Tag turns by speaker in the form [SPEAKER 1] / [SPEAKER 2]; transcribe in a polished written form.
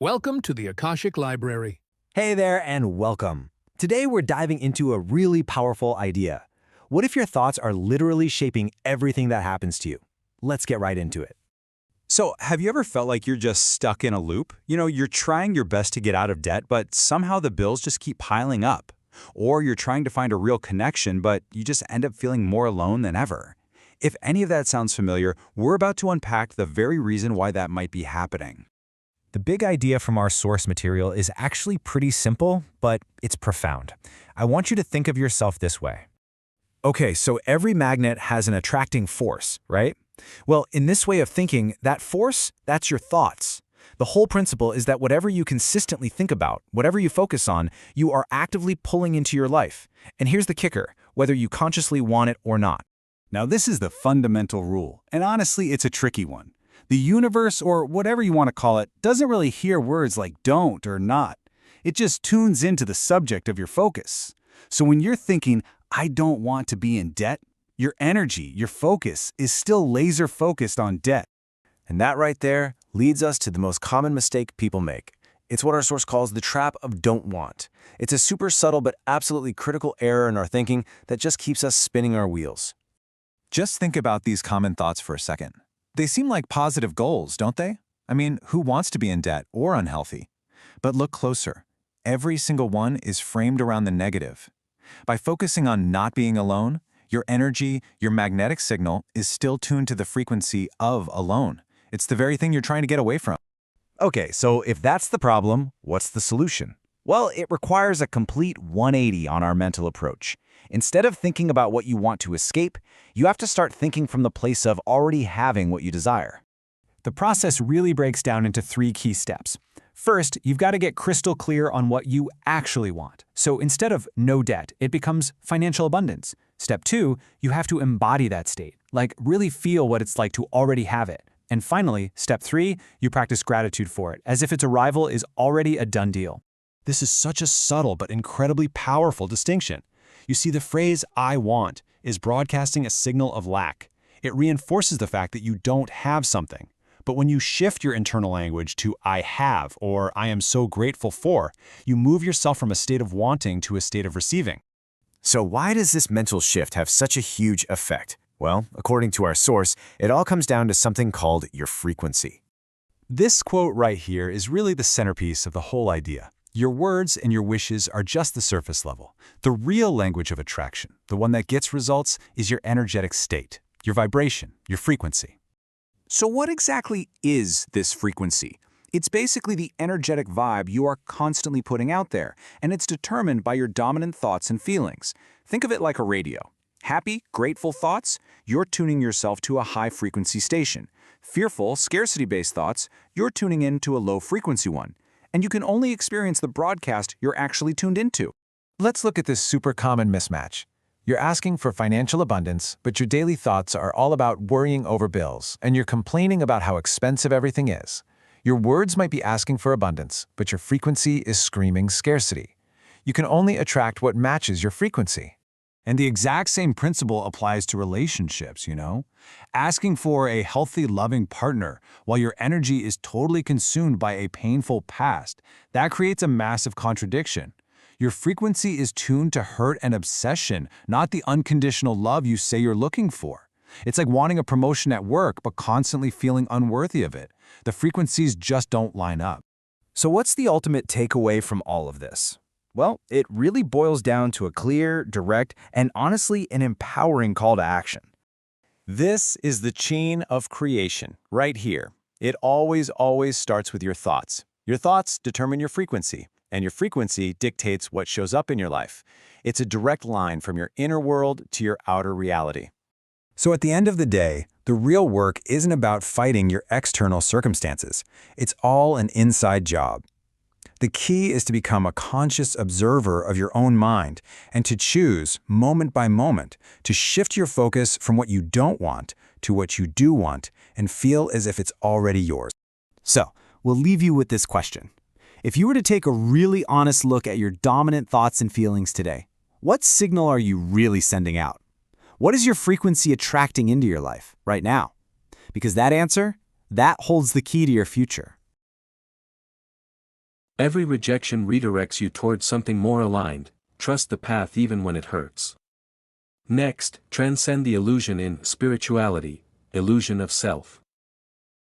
[SPEAKER 1] Welcome to the Akashic Library.
[SPEAKER 2] Hey there and welcome. Today we're diving into a really powerful idea. What if your thoughts are literally shaping everything that happens to you? Let's get right into it.
[SPEAKER 3] So, have you ever felt like you're just stuck in a loop? You're trying your best to get out of debt, but somehow the bills just keep piling up. Or you're trying to find a real connection, but you just end up feeling more alone than ever. If any of that sounds familiar, we're about to unpack the very reason why that might be happening.
[SPEAKER 2] The big idea from our source material is actually pretty simple, but it's profound. I want you to think of yourself this way. Okay, so every magnet has an attracting force, right? Well, in this way of thinking, that force, that's your thoughts. The whole principle is that whatever you consistently think about, whatever you focus on, you are actively pulling into your life. And here's the kicker, whether you consciously want it or not.
[SPEAKER 3] Now, this is the fundamental rule, and honestly, it's a tricky one. The universe, or whatever you want to call it, doesn't really hear words like don't or not. It just tunes into the subject of your focus. So when you're thinking, I don't want to be in debt, your energy, your focus, is still laser focused on debt.
[SPEAKER 2] And that right there leads us to the most common mistake people make. It's what our source calls the trap of don't want. It's a super subtle but absolutely critical error in our thinking that just keeps us spinning our wheels.
[SPEAKER 4] Just think about these common thoughts for a second. They seem like positive goals, don't they? I mean, who wants to be in debt or unhealthy? But look closer. Every single one is framed around the negative. By focusing on not being alone, your energy, your magnetic signal is still tuned to the frequency of alone. It's the very thing you're trying to get away from.
[SPEAKER 2] Okay, so if that's the problem, what's the solution? Well, it requires a complete 180 on our mental approach. Instead of thinking about what you want to escape, you have to start thinking from the place of already having what you desire. The process really breaks down into 3 key steps. First, you've got to get crystal clear on what you actually want. So instead of no debt, it becomes financial abundance. Step 2, you have to embody that state, like really feel what it's like to already have it. And finally, step 3, you practice gratitude for it, as if its arrival is already a done deal.
[SPEAKER 5] This is such a subtle but incredibly powerful distinction. You see, the phrase, I want, is broadcasting a signal of lack. It reinforces the fact that you don't have something. But when you shift your internal language to I have or I am so grateful for, you move yourself from a state of wanting to a state of receiving.
[SPEAKER 2] So why does this mental shift have such a huge effect? Well, according to our source, it all comes down to something called your frequency.
[SPEAKER 4] This quote right here is really the centerpiece of the whole idea. Your words and your wishes are just the surface level. The real language of attraction, the one that gets results, is your energetic state, your vibration, your frequency.
[SPEAKER 3] So what exactly is this frequency? It's basically the energetic vibe you are constantly putting out there, and it's determined by your dominant thoughts and feelings. Think of it like a radio. Happy, grateful thoughts, you're tuning yourself to a high-frequency station. Fearful, scarcity-based thoughts, you're tuning in to a low-frequency one. And you can only experience the broadcast you're actually tuned into.
[SPEAKER 4] Let's look at this super common mismatch. You're asking for financial abundance, but your daily thoughts are all about worrying over bills, and you're complaining about how expensive everything is. Your words might be asking for abundance, but your frequency is screaming scarcity. You can only attract what matches your frequency. And the exact same principle applies to relationships, Asking for a healthy, loving partner while your energy is totally consumed by a painful past, that creates a massive contradiction. Your frequency is tuned to hurt and obsession, not the unconditional love you say you're looking for. It's like wanting a promotion at work but constantly feeling unworthy of it. The frequencies just don't line up.
[SPEAKER 2] So what's the ultimate takeaway from all of this? Well, it really boils down to a clear, direct, and honestly an empowering call to action. This is the chain of creation, right here. It always starts with your thoughts. Your thoughts determine your frequency, and your frequency dictates what shows up in your life. It's a direct line from your inner world to your outer reality.
[SPEAKER 4] So at the end of the day, the real work isn't about fighting your external circumstances. It's all an inside job. The key is to become a conscious observer of your own mind and to choose, moment by moment, to shift your focus from what you don't want to what you do want and feel as if it's already yours.
[SPEAKER 6] So, we'll leave you with this question. If you were to take a really honest look at your dominant thoughts and feelings today, what signal are you really sending out? What is your frequency attracting into your life right now? Because that answer, that holds the key to your future.
[SPEAKER 7] Every rejection redirects you towards something more aligned. Trust the path even when it hurts. Next, transcend the illusion in spirituality, illusion of self.